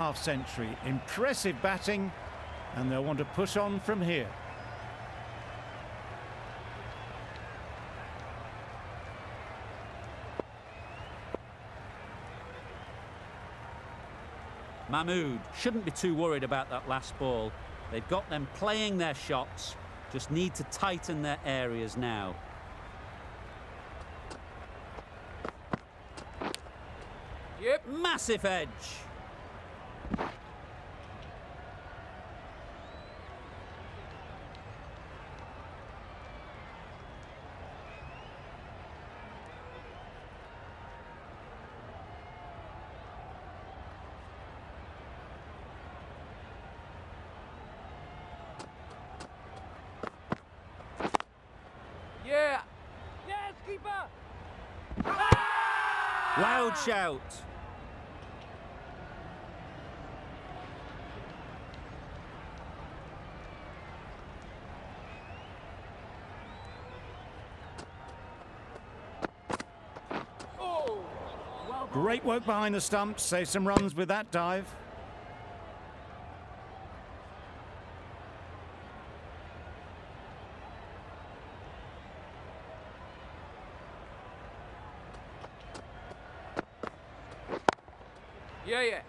half-century. Impressive batting, and they'll want to push on from here. Mahmood shouldn't be too worried about that last ball. They've got them playing their shots, just need to tighten their areas now. Yep. Massive edge. Yeah. Yes, keeper. Loud shout. Oh. Well, Great work behind the stumps. Save some runs with that dive. yeah.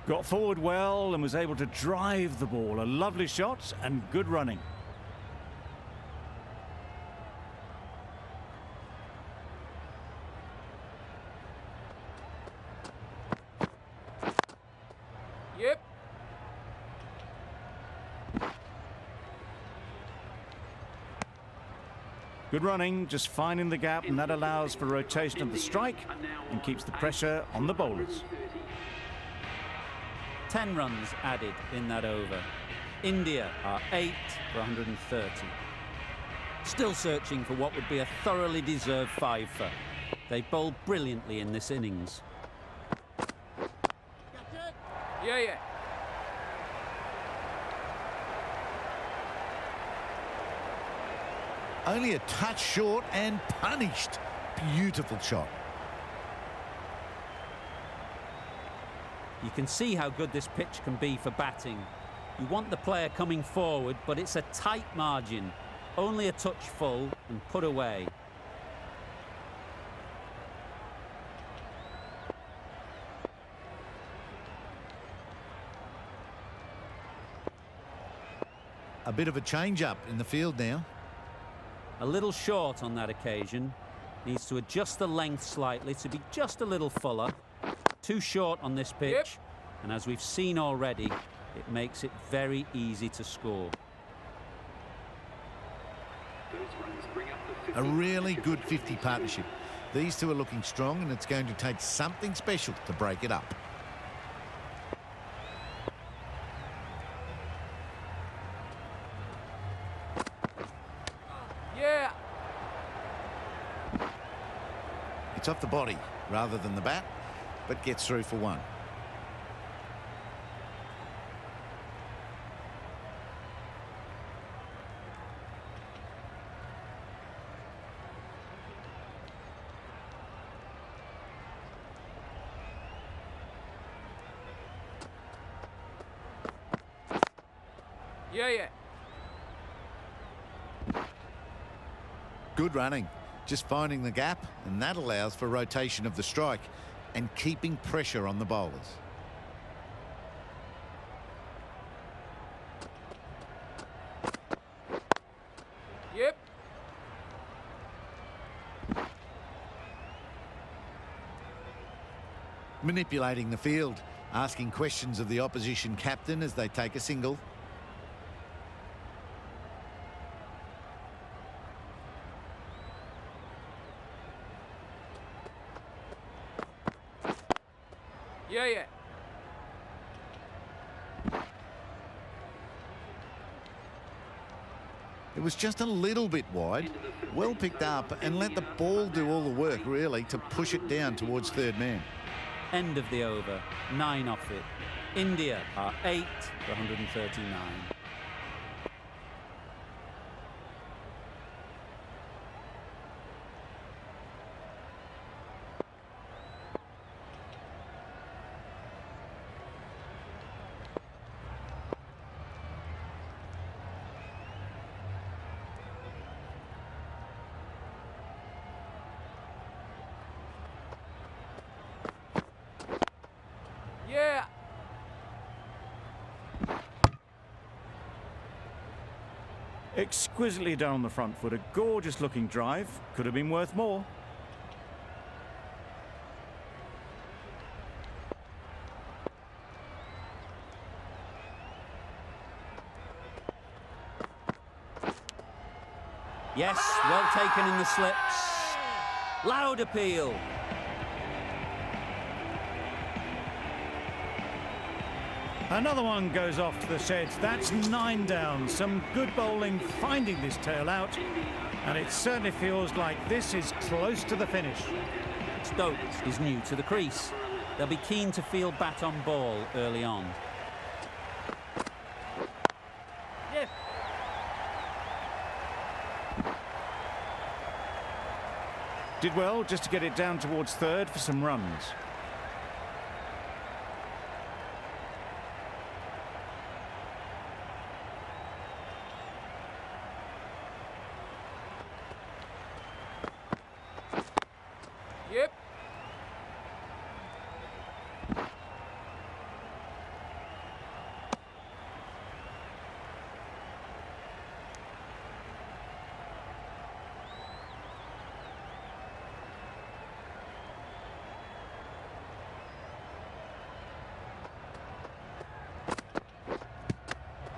Got forward well and was able to drive the ball. A lovely shot and good running. Yep. Good running, just finding the gap, and that allows for rotation of the strike and keeps the pressure on the bowlers. 10 runs added in that over. India are 8 for 130. Still searching for what would be a thoroughly deserved five-for. They bowled brilliantly in this innings. Yeah. Only a touch short and punished. Beautiful shot. You can see how good this pitch can be for batting. You want the player coming forward, but it's a tight margin. Only a touch full and put away. A bit of a change-up in the field now. A little short on that occasion. Needs to adjust the length slightly to be just a little fuller. Too short on this pitch. Yep. And as we've seen already, it makes it very easy to score. A really good 50 partnership. These two are looking strong, and it's going to take something special to break it up. Yeah. It's off the body rather than the bat, but gets through for one. Yeah. Good running. Just finding the gap, and that allows for rotation of the strike and keeping pressure on the bowlers. Yep. Manipulating the field, asking questions of the opposition captain as they take a single. Yeah. It was just a little bit wide. Well picked up and let the ball do all the work, really, to push it down towards third man. End of the over. 9 off it. India are 8 for 139. Yeah. Exquisitely done on the front foot. A gorgeous looking drive. Could have been worth more. Yes, well taken in the slips. Loud appeal. Another one goes off to the sheds. That's 9 down. Some good bowling finding this tail out. And it certainly feels like this is close to the finish. Stokes is new to the crease. They'll be keen to field bat on ball early on. Yeah. Did well just to get it down towards third for some runs. Yep.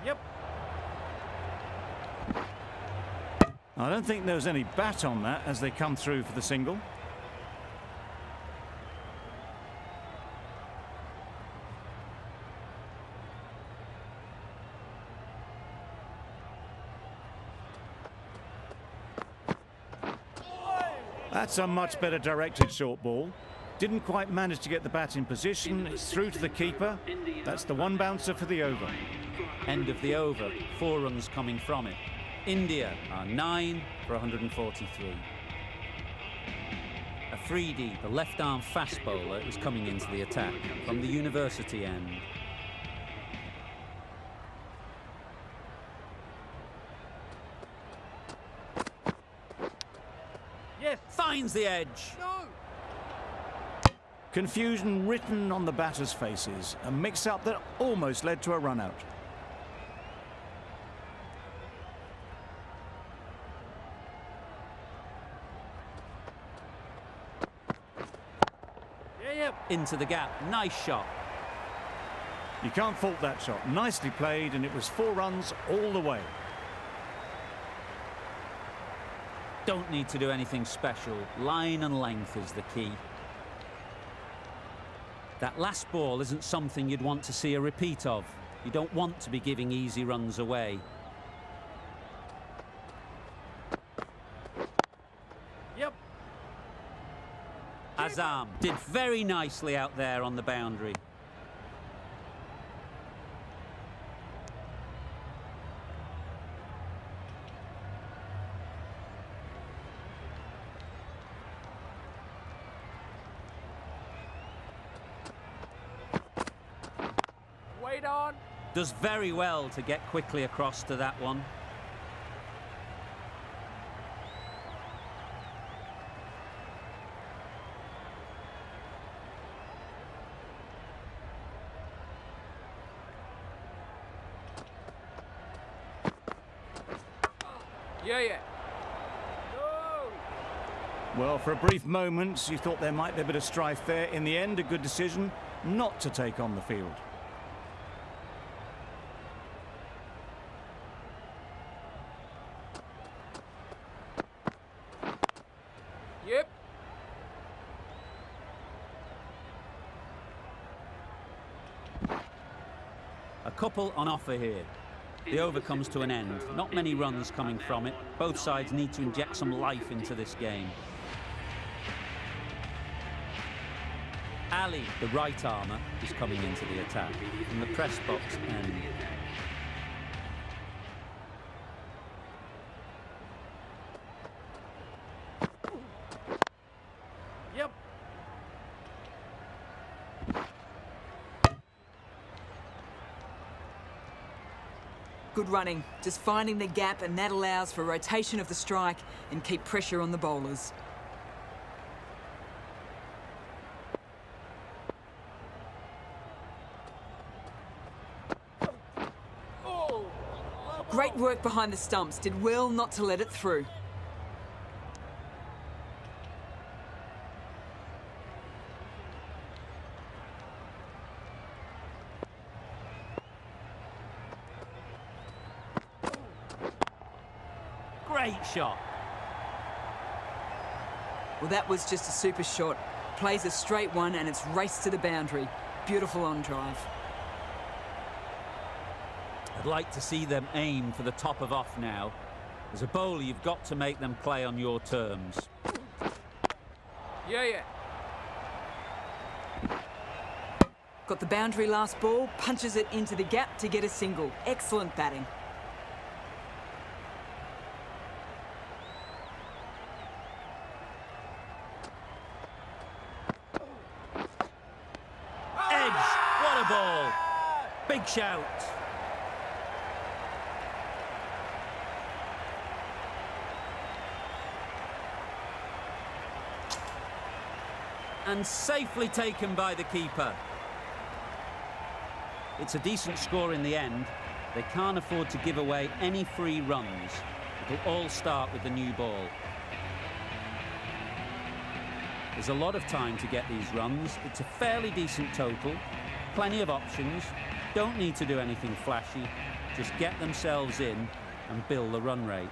Yep. I don't think there was any bat on that as they come through for the single. That's a much better directed short ball. Didn't quite manage to get the bat in position. It's through to the keeper. That's the one bouncer for the over. End of the over. 4 runs coming from it. India are 9 for 143. Afridi, the left-arm fast bowler, is coming into the attack from the university end. Yes. Finds the edge. No. Confusion written on the batters' faces. A mix-up that almost led to a run-out. Yeah. Into the gap. Nice shot. You can't fault that shot. Nicely played, and it was 4 runs all the way. Don't need to do anything special. Line and length is the key. That last ball isn't something you'd want to see a repeat of. You don't want to be giving easy runs away. Yep. Azam did very nicely out there on the boundary. Wait on. Does very well to get quickly across to that one. Yeah. No. Well, for a brief moment, you thought there might be a bit of strife there. In the end, a good decision not to take on the field. Yep. A couple on offer here. The over comes to an end. Not many runs coming from it. Both sides need to inject some life into this game. Ali, the right armour, is coming into the attack from the press box end. Yep. Good running, just finding the gap, and that allows for rotation of the strike and keep pressure on the bowlers. Great work behind the stumps. Did well not to let it through. Great shot. Well, that was just a super shot. Plays a straight one and it's raced to the boundary. Beautiful on drive. I'd like to see them aim for the top of off now. As a bowler, you've got to make them play on your terms. Yeah, yeah. Got the boundary last ball, punches it into the gap to get a single. Excellent batting. Edge! What a ball! Big shout. And safely taken by the keeper. It's a decent score in the end. They can't afford to give away any free runs. It'll all start with the new ball. There's a lot of time to get these runs. It's a fairly decent total. Plenty of options. Don't need to do anything flashy. Just get themselves in and build the run rate.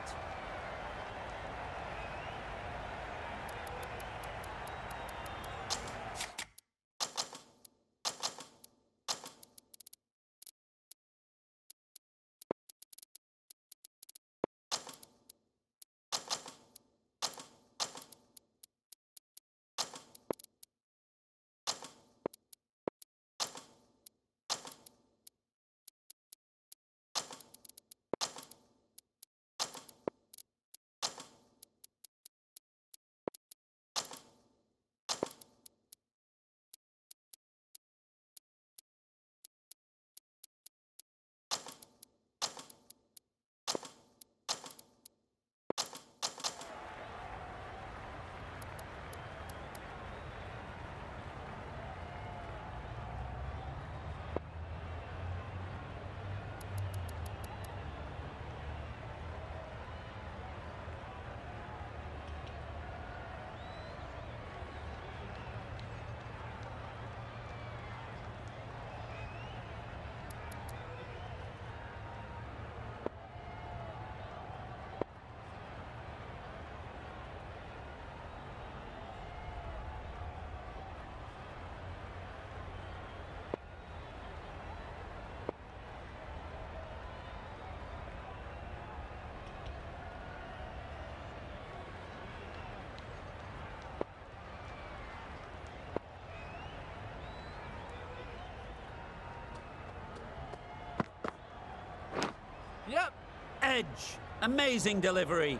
Yep. Edge! Amazing delivery.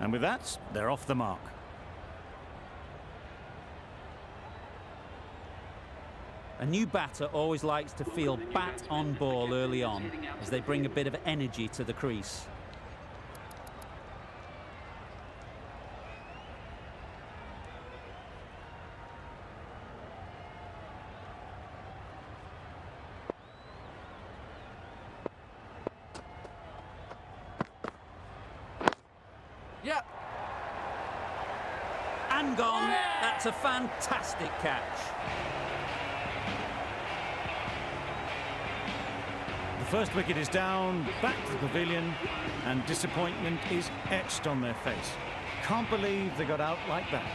And with that, they're off the mark. A new batter always likes to feel bat on ball early on as they bring a bit of energy to the crease. Yep. And gone. That's a fantastic catch. The first wicket is down, back to the pavilion, and disappointment is etched on their face. Can't believe they got out like that.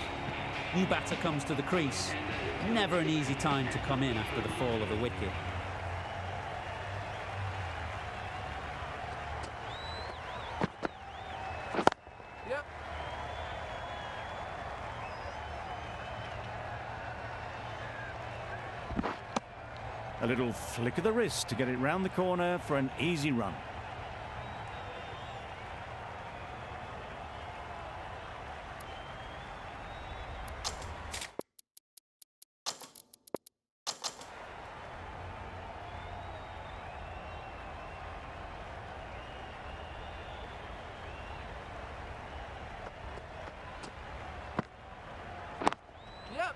New batter comes to the crease. Never an easy time to come in after the fall of a wicket. Yep. A little flick of the wrist to get it round the corner for an easy run. Yep.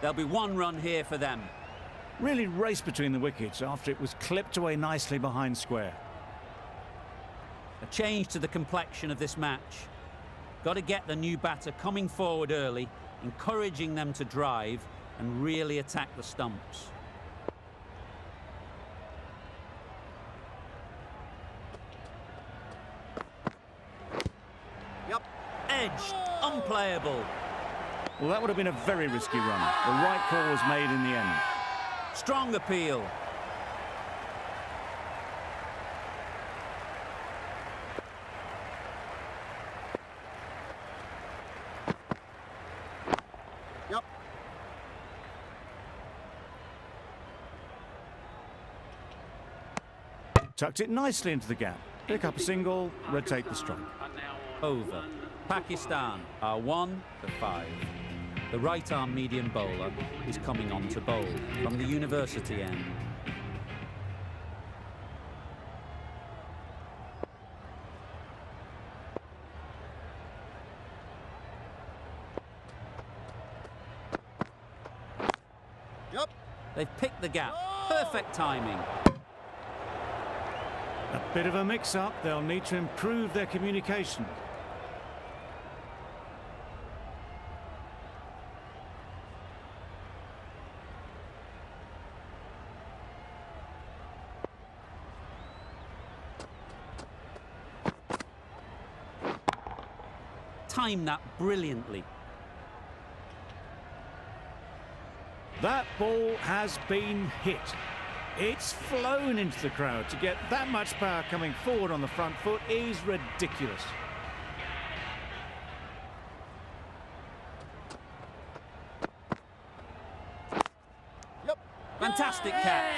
There'll be one run here for them. really raced between the wickets after it was clipped away nicely behind square. A change to the complexion of this match. Got to get the new batter coming forward early, encouraging them to drive and really attack the stumps. Yep. Edged, unplayable. Well, that would have been a very risky run. The right call was made in the end. Strong appeal. Yep. Tucked it nicely into the gap. Pick up a single, rotate the strike. Over. Pakistan are 1 for 5. The right-arm medium bowler is coming on to bowl from the university end. Yep. They've picked the gap. Perfect timing. A bit of a mix-up. They'll need to improve their communication. Timed that brilliantly. That ball has been hit. It's flown into the crowd. To get that much power coming forward on the front foot is ridiculous. Yep. Fantastic catch.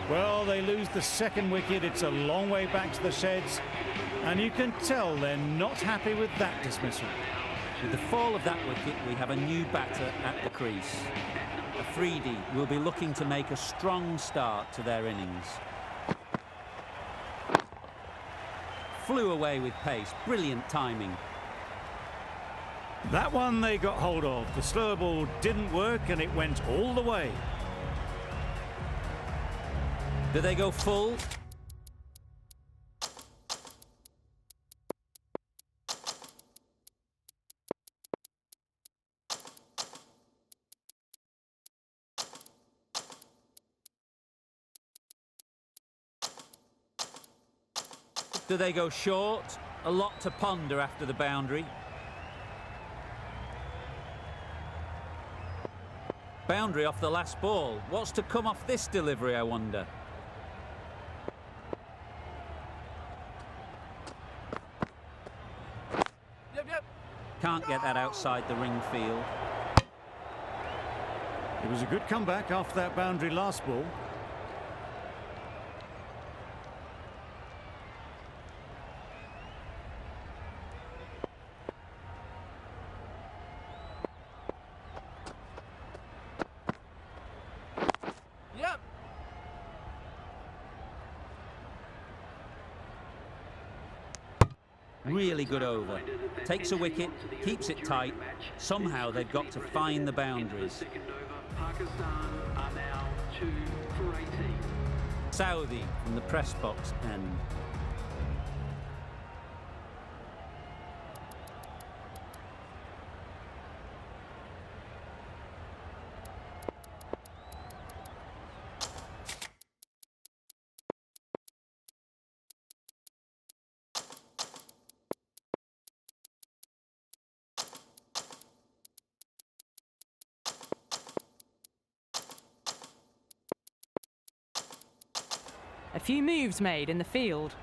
Well, they lose the second wicket. It's a long way back to the sheds. And you can tell they're not happy with that dismissal. With the fall of that wicket, we have a new batter at the crease. Afridi will be looking to make a strong start to their innings. Flew away with pace. Brilliant timing. That one they got hold of. The slower ball didn't work and it went all the way. Do they go full? Do they go short? A lot to ponder after the boundary. Boundary off the last ball. What's to come off this delivery, I wonder? Yep. Can't get that outside the ring field. It was a good comeback after that boundary last ball. Yep. Really good over. Takes a wicket, keeps it tight. Somehow they've got to find the boundaries. Pakistan are now 2 for 18. Saudi from the press box end. A few moves made in the field.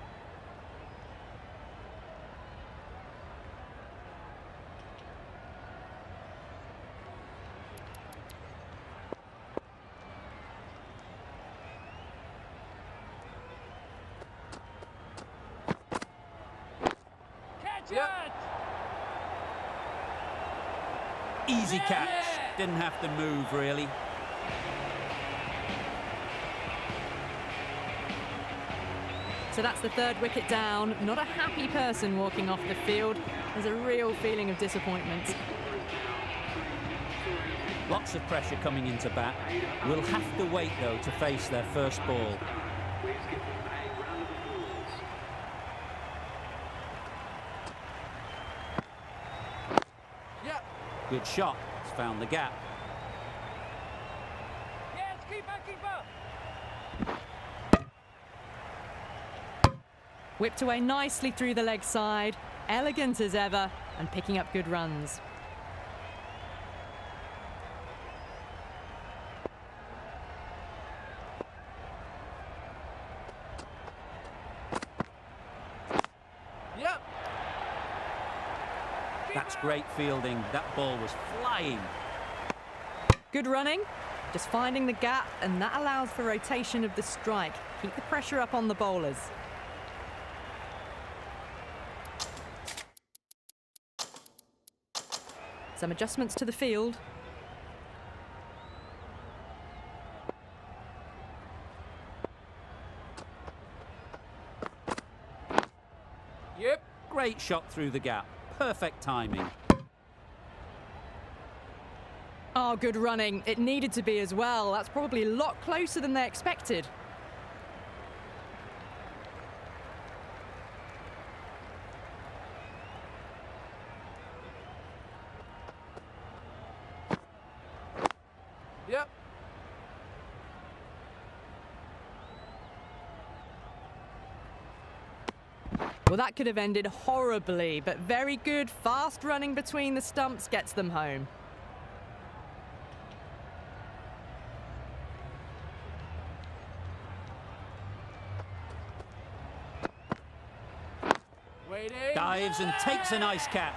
Yep. Easy catch. Didn't have to move, really. So that's the third wicket down. Not a happy person walking off the field. There's a real feeling of disappointment. Lots of pressure coming into bat. Will have to wait, though, to face their first ball. Yep. Good shot. It's found the gap. Yes, keeper, keeper. Whipped away nicely through the leg side, elegant as ever, and picking up good runs. Yep. That's great fielding. That ball was flying. Good running, just finding the gap, and that allows for rotation of the strike. Keep the pressure up on the bowlers. Some adjustments to the field. Yep. Great shot through the gap. Perfect timing. Oh, good running. It needed to be as well. That's probably a lot closer than they expected. Yep. Well, that could have ended horribly, but very good, fast running between the stumps gets them home. Waiting. Dives and takes a nice catch.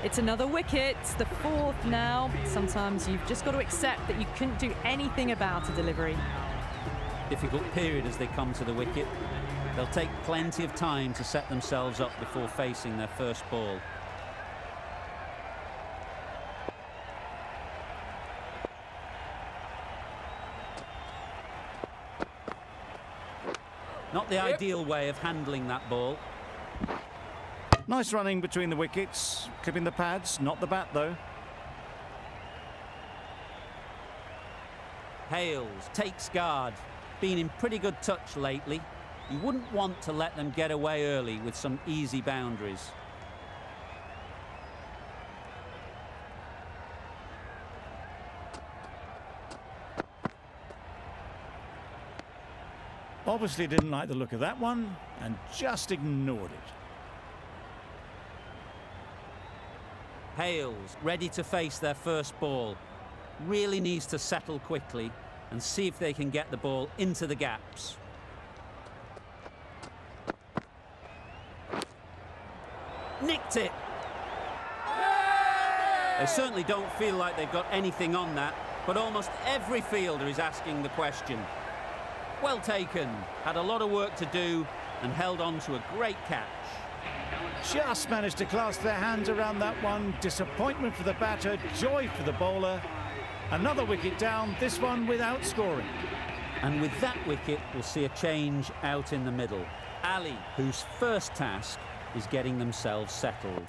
It's another wicket, the fourth now. Sometimes you've just got to accept that you couldn't do anything about a delivery. Difficult period as they come to the wicket. They'll take plenty of time to set themselves up before facing their first ball. Not the ideal way of handling that ball. Nice running between the wickets, clipping the pads, not the bat though. Hales takes guard. Been in pretty good touch lately. You wouldn't want to let them get away early with some easy boundaries. Obviously didn't like the look of that one and just ignored it. Hales ready to face their first ball. Really needs to settle quickly and see if they can get the ball into the gaps. Nicked it. They certainly don't feel like they've got anything on that, but almost every fielder is asking the question. Well taken, had a lot of work to do and held on to a great catch. Just managed to clasp their hands around that one. Disappointment for the batter, joy for the bowler. Another wicket down, this one without scoring. And with that wicket, we'll see a change out in the middle. Ali, whose first task is getting themselves settled.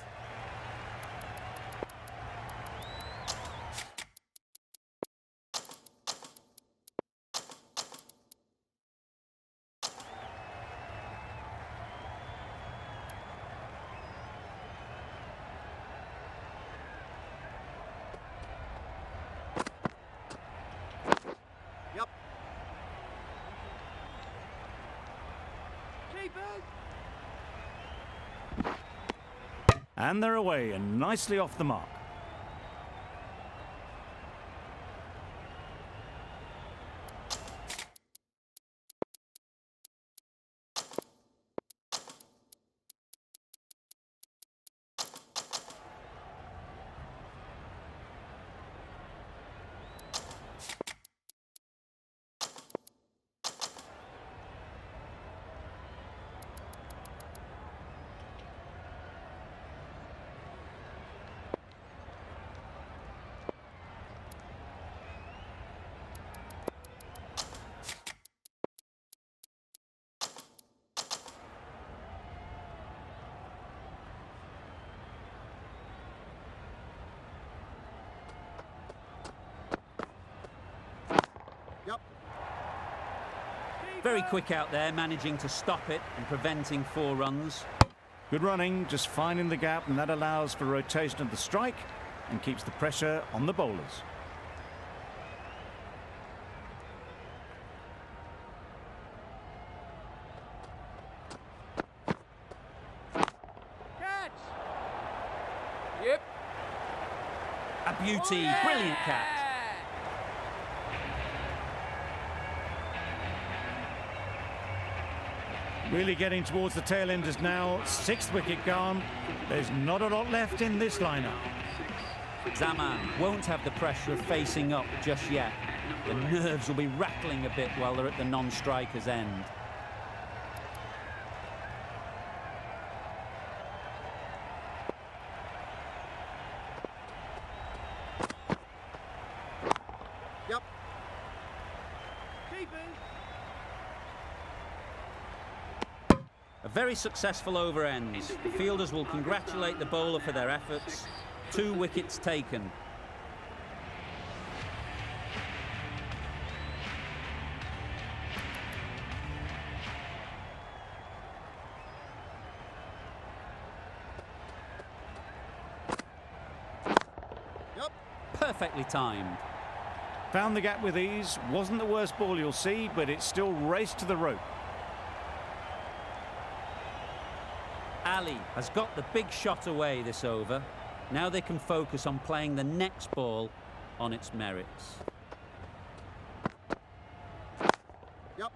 Yep. Keepers. And they're away and nicely off the mark. Very quick out there, managing to stop it and preventing 4 runs. Good running, just finding the gap, and that allows for rotation of the strike and keeps the pressure on the bowlers. Catch! Yep. A beauty, brilliant catch. Really getting towards the tail enders now. 6th wicket gone. There's not a lot left in this lineup. Zaman won't have the pressure of facing up just yet. The nerves will be rattling a bit while they're at the non-striker's end. Yep. Keepers. A very successful over ends. The fielders will congratulate the bowler for their efforts. 2 wickets taken. Yep. Perfectly timed. Found the gap with ease. Wasn't the worst ball you'll see, but it still raced to the rope. Ali has got the big shot away this over. Now they can focus on playing the next ball on its merits. Yep.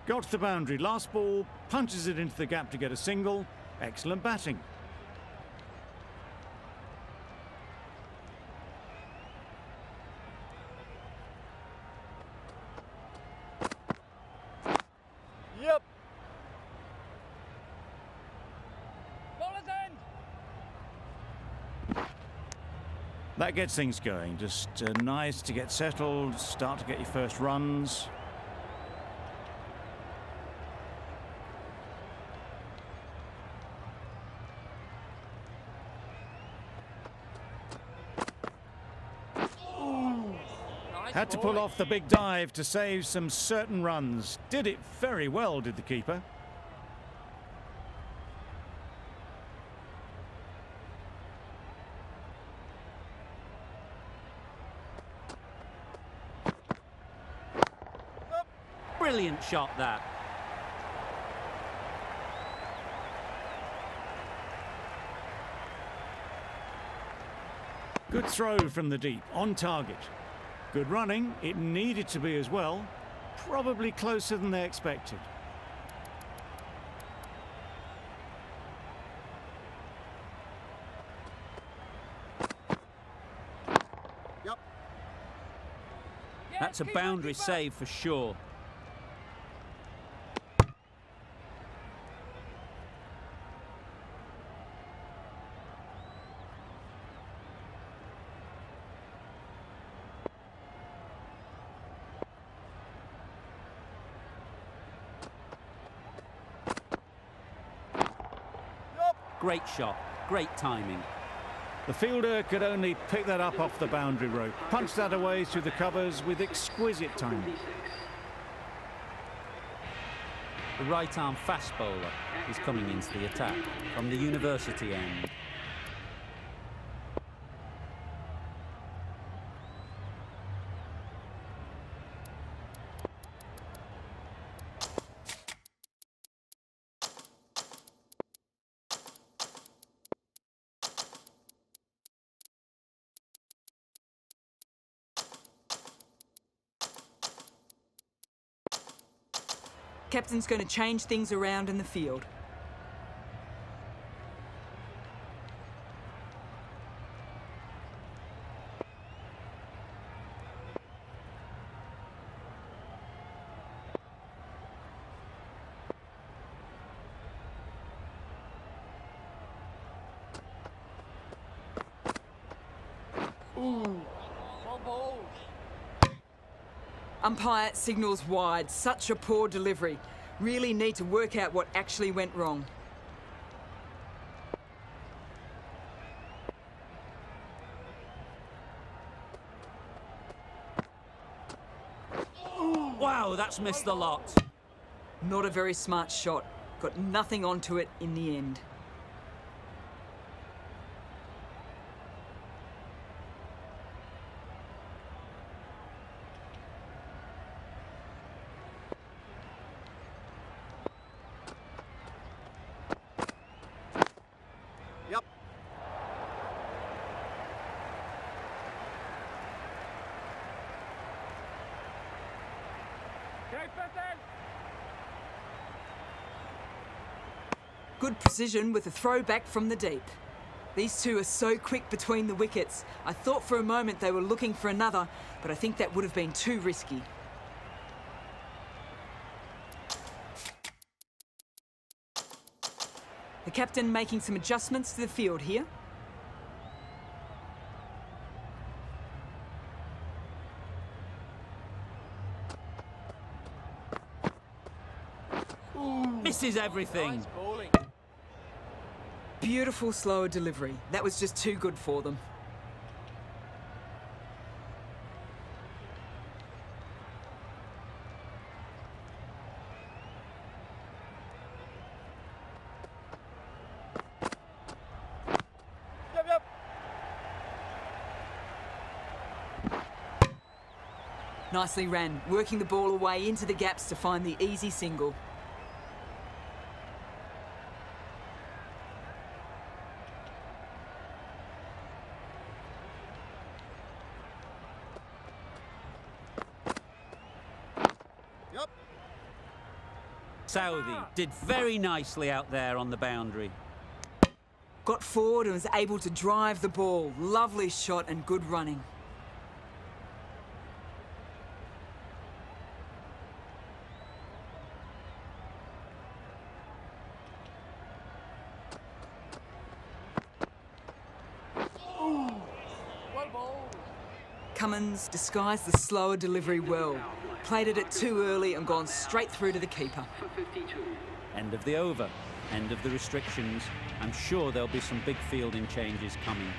Got to the boundary. Last ball, punches it into the gap to get a single. Excellent batting. Yep. Bowler's end. That gets things going. Just nice to get settled, start to get your first runs. Nice Had to boy. pull off the big dive to save some certain runs. Did it very well, did the keeper. Brilliant shot, that. Good throw from the deep, on target. Good running, it needed to be as well. Probably closer than they expected. Yep. Yes, That's a keep boundary keep save for sure. Great shot, great timing. The fielder could only pick that up off the boundary rope. Punched that away through the covers with exquisite timing. The right-arm fast bowler is coming into the attack from the university end. Captain's going to change things around in the field. Well bowled. Umpire signals wide. Such a poor delivery. Really need to work out what actually went wrong. that's missed the lot. Not a very smart shot. Got nothing onto it in the end. Yep. Good precision with a throw back from the deep. These two are so quick between the wickets. I thought for a moment they were looking for another, but I think that would have been too risky. The captain making some adjustments to the field here. Misses everything. Nice bowling. Beautiful slower delivery. That was just too good for them. Yep. Nicely ran, working the ball away into the gaps to find the easy single. Southee did very nicely out there on the boundary. Got forward and was able to drive the ball. Lovely shot and good running. Well bowled. Cummins disguised the slower delivery well. Played it too early and gone straight through to the keeper. For 52. End of the over, end of the restrictions. I'm sure there'll be some big fielding changes coming.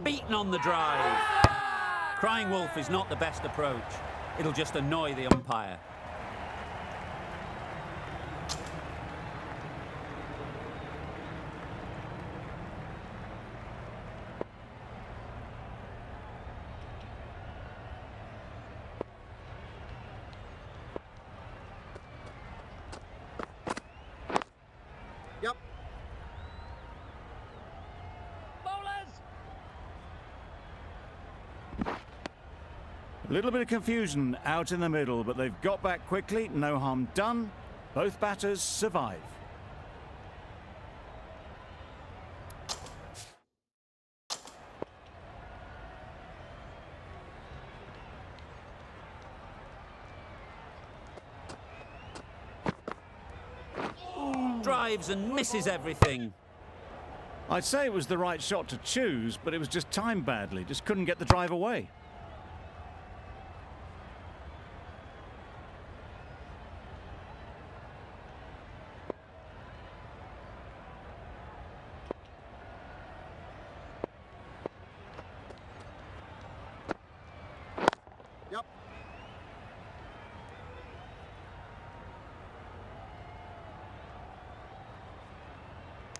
Beaten on the drive. Crying wolf is not the best approach. It'll just annoy the umpire. Yep. A little bit of confusion out in the middle, but they've got back quickly. No harm done. Both batters survive. Drives and misses everything. I'd say it was the right shot to choose, but it was just timed badly. Just couldn't get the drive away. Yep.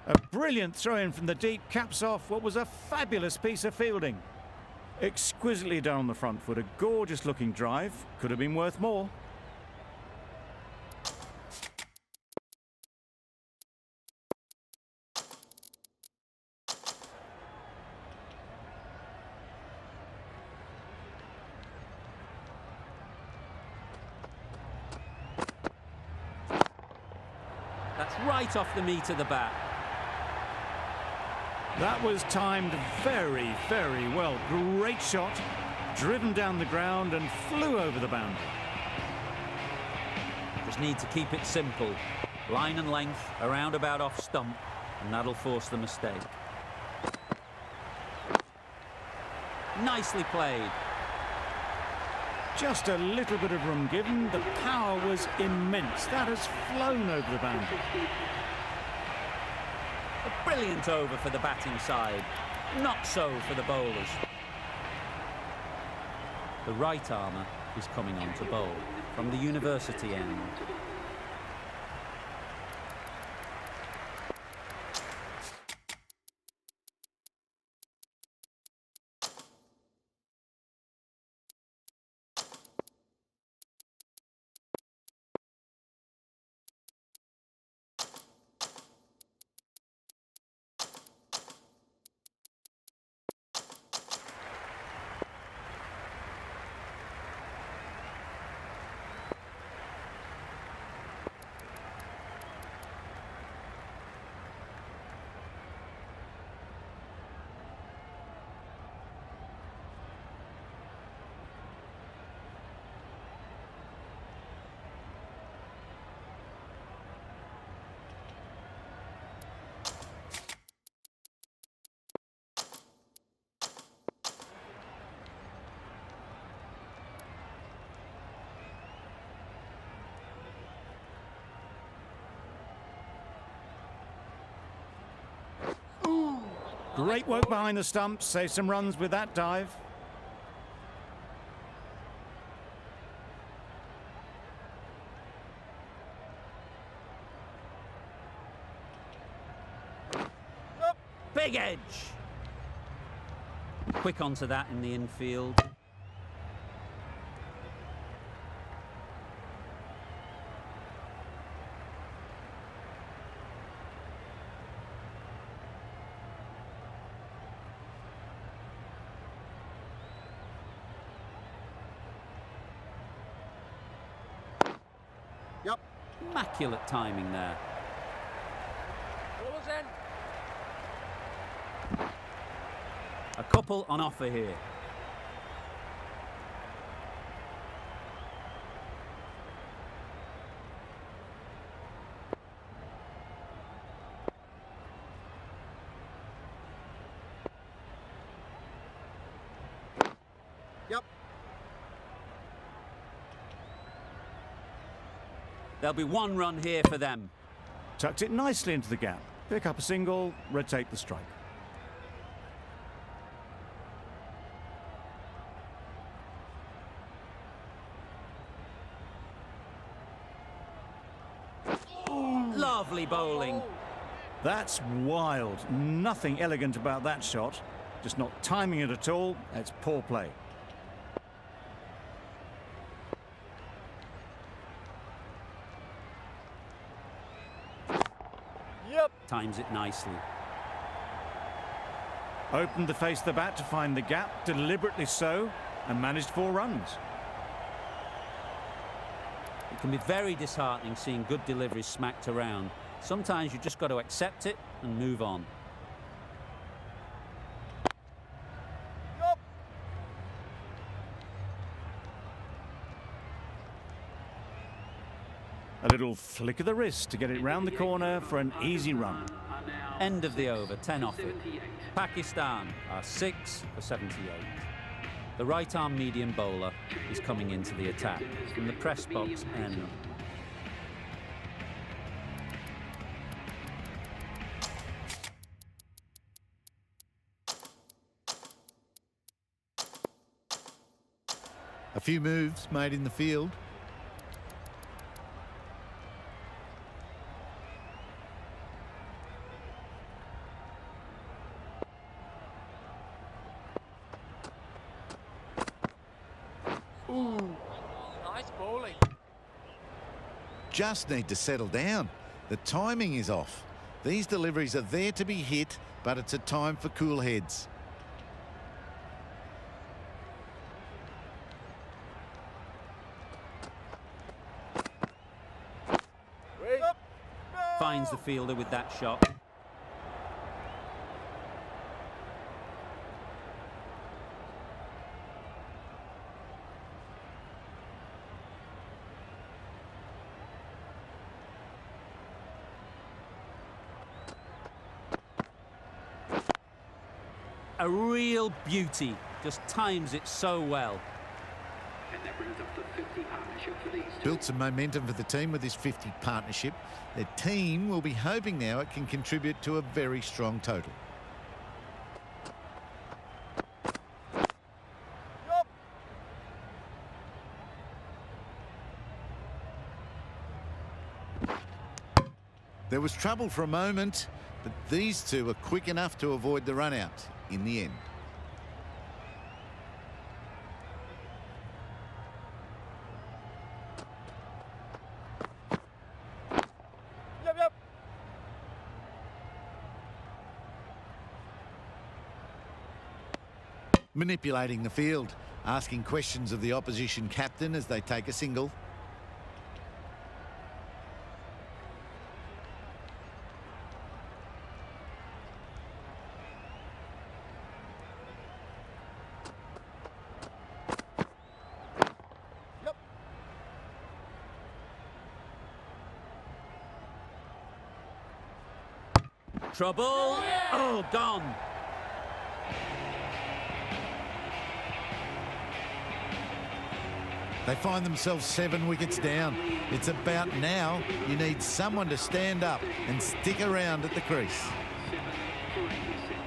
A brilliant throw-in from the deep caps off what was a fabulous piece of fielding. Exquisitely done on the front foot, a gorgeous-looking drive. Could have been worth more. That's right off the meat of the bat. That was timed very, very well. Great shot, driven down the ground and flew over the boundary. Just need to keep it simple. Line and length, around about off stump, and that'll force the mistake. Nicely played. Just a little bit of room given. The power was immense. That has flown over the boundary. A brilliant over for the batting side. Not so for the bowlers. The right armour is coming on to bowl from the University end. Great work behind the stumps. Save some runs with that dive. Big edge. Quick onto that in the infield. Immaculate timing there. Bowlers end. A couple on offer here. There'll be one run here for them. Tucked it nicely into the gap. Pick up a single, rotate the strike. Lovely bowling. That's wild. Nothing elegant about that shot. Just not timing it at all. It's poor play. Times it nicely. Opened the face of the bat to find the gap, deliberately so, and managed 4 runs. It can be very disheartening seeing good deliveries smacked around. Sometimes you just got to accept it and move on. A little flick of the wrist to get it round the corner for an easy run. End of the over, 10 off it. Pakistan are 6 for 78. The right-arm medium bowler is coming into the attack from the press box end. A few moves made in the field. Nice bowling. Just need to settle down. The timing is off. These deliveries are there to be hit, but it's a time for cool heads. Finds the fielder with that shot. A real beauty. just times it so well. And that brings up the 50 partnership for these two. Built some momentum for the team with this 50 partnership. Their team will be hoping now it can contribute to a very strong total. There was trouble for a moment, but these two were quick enough to avoid the run out in the end. Manipulating the field, asking questions of the opposition captain as they take a single. Trouble. Oh, gone. They find themselves 7 wickets down. It's about now. You need someone to stand up and stick around at the crease. 7 for 86.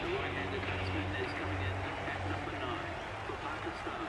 The right-handed batsman is coming in at number 9 for Pakistan.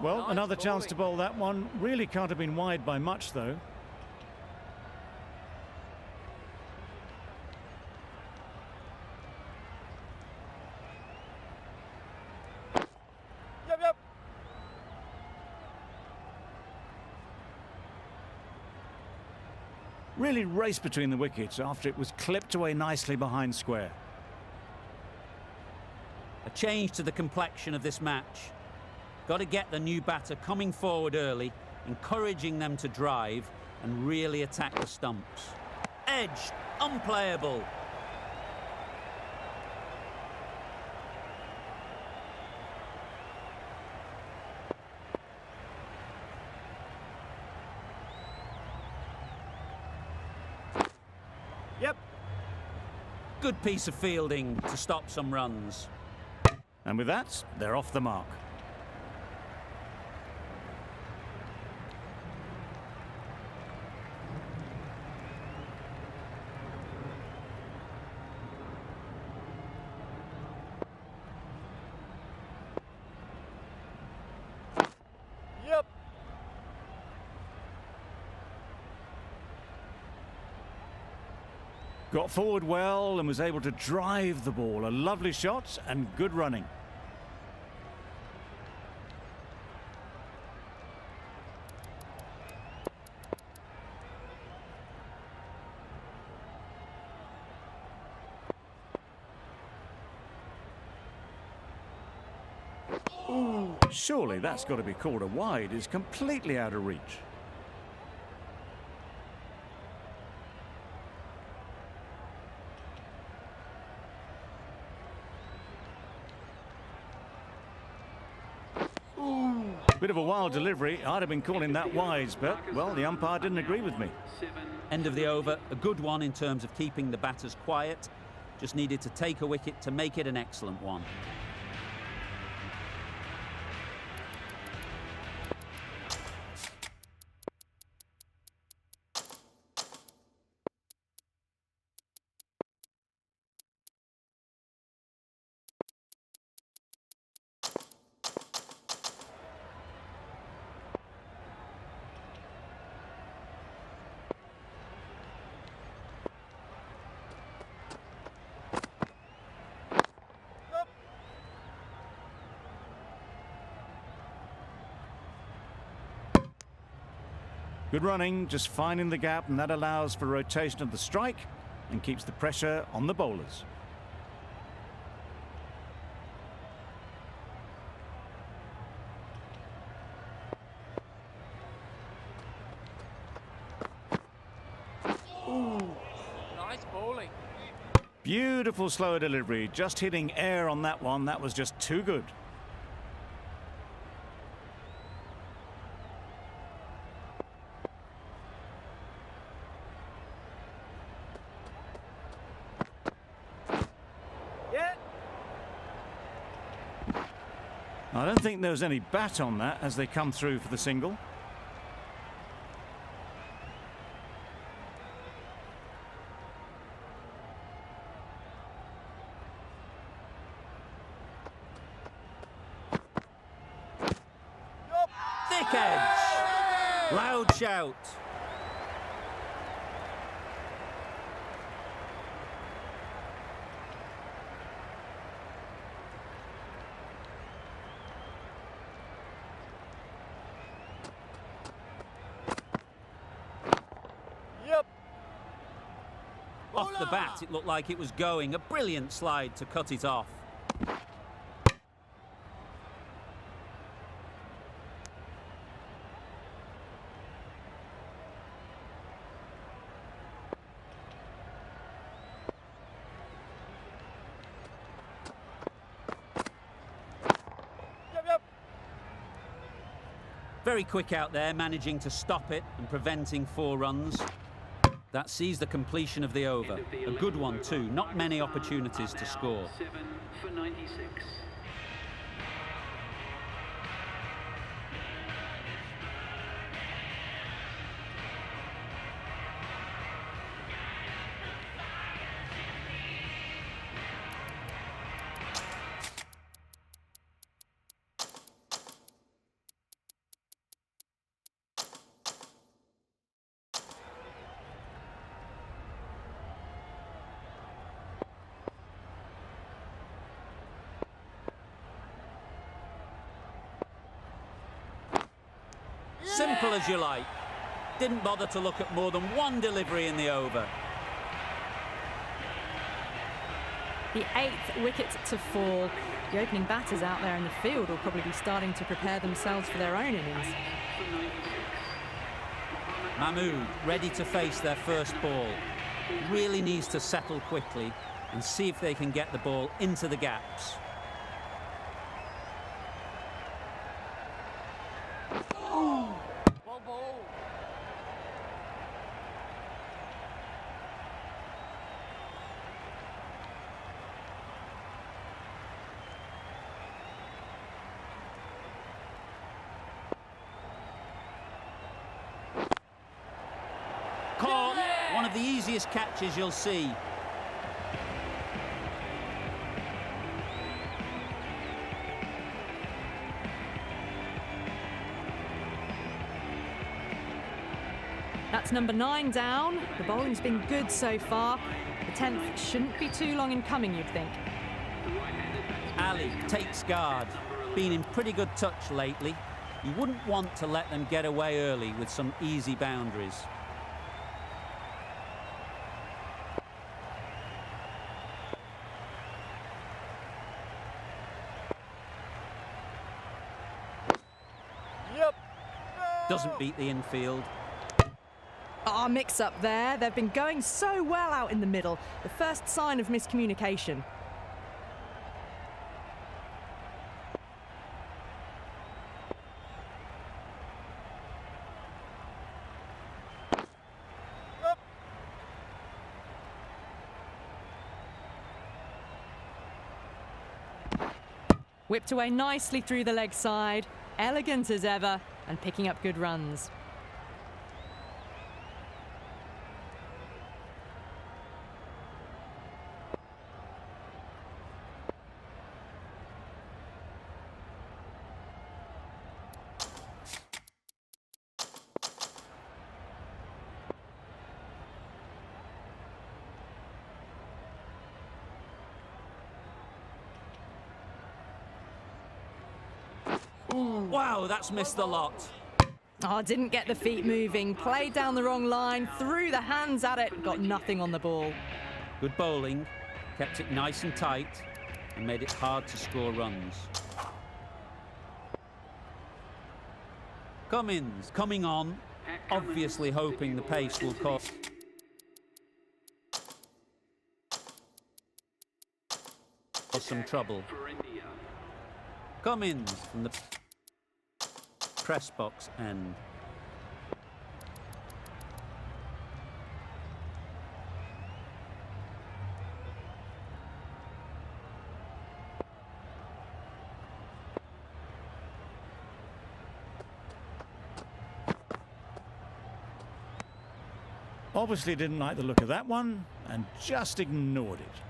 Well, Nice another chance to bowling. bowl that one. Really can't have been wide by much, though. Really raced between the wickets after it was clipped away nicely behind square. A change to the complexion of this match. Got to get the new batter coming forward early, encouraging them to drive and really attack the stumps. Edged, unplayable. Yep. Good piece of fielding to stop some runs. And with that, they're off the mark. Got forward well and was able to drive the ball. A lovely shot and good running. Surely that's got to be called a wide. It's completely out of reach. Bit of a wild delivery. I'd have been calling that wise, but, well, the umpire didn't agree with me. End of the over, a good one in terms of keeping the batters quiet. Just needed to take a wicket to make it an excellent one. Good running, just finding the gap, and that allows for rotation of the strike and keeps the pressure on the bowlers. Nice bowling. Beautiful slower delivery, just hitting air on that one. That was just too good. I don't think there was any bat on that as they come through for the single. Thick edge! Loud shout. Off the bat, it looked like it was going. A brilliant slide to cut it off. Very quick out there, managing to stop it and preventing 4 runs. That sees the completion of the over. A good one too, not many opportunities to score. 7 for 96. Simple as you like. Didn't bother to look at more than one delivery in the over. The 8th wicket to fall. The opening batters out there in the field will probably be starting to prepare themselves for their own innings. Mahmood ready to face their first ball. Really needs to settle quickly and see if they can get the ball into the gaps. Well bowled. Caught. One of the easiest catches you'll see. That's number 9 down. The bowling's been good so far. The 10th shouldn't be too long in coming, you'd think. Ali takes guard. Been in pretty good touch lately. You wouldn't want to let them get away early with some easy boundaries. Doesn't beat the infield. Ah, mix-up there. They've been going so well out in the middle. The first sign of miscommunication. Whipped away nicely through the leg side, elegant as ever, and picking up good runs. Wow, that's missed the lot. Oh, didn't get the feet moving, played down the wrong line, threw the hands at it, got nothing on the ball. Good bowling, kept it nice and tight, and made it hard to score runs. Cummins coming on, obviously hoping the pace will cause some trouble. For India. Cummins from the press box end. Obviously didn't like the look of that one and just ignored it.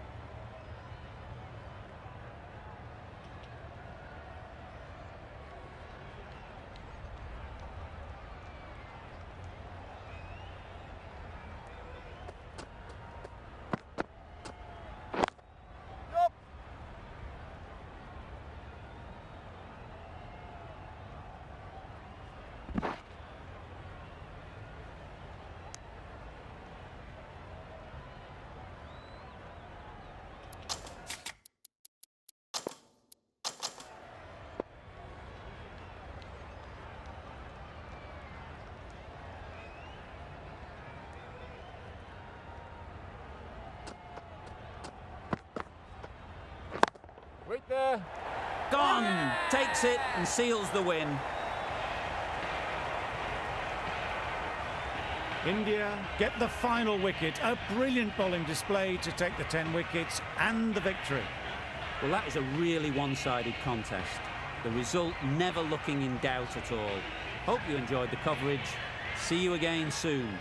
Wait there. Gone! Takes it and seals the win. India get the final wicket. A brilliant bowling display to take the 10 wickets and the victory. Well, that was a really one-sided contest. The result never looking in doubt at all. Hope you enjoyed the coverage. See you again soon.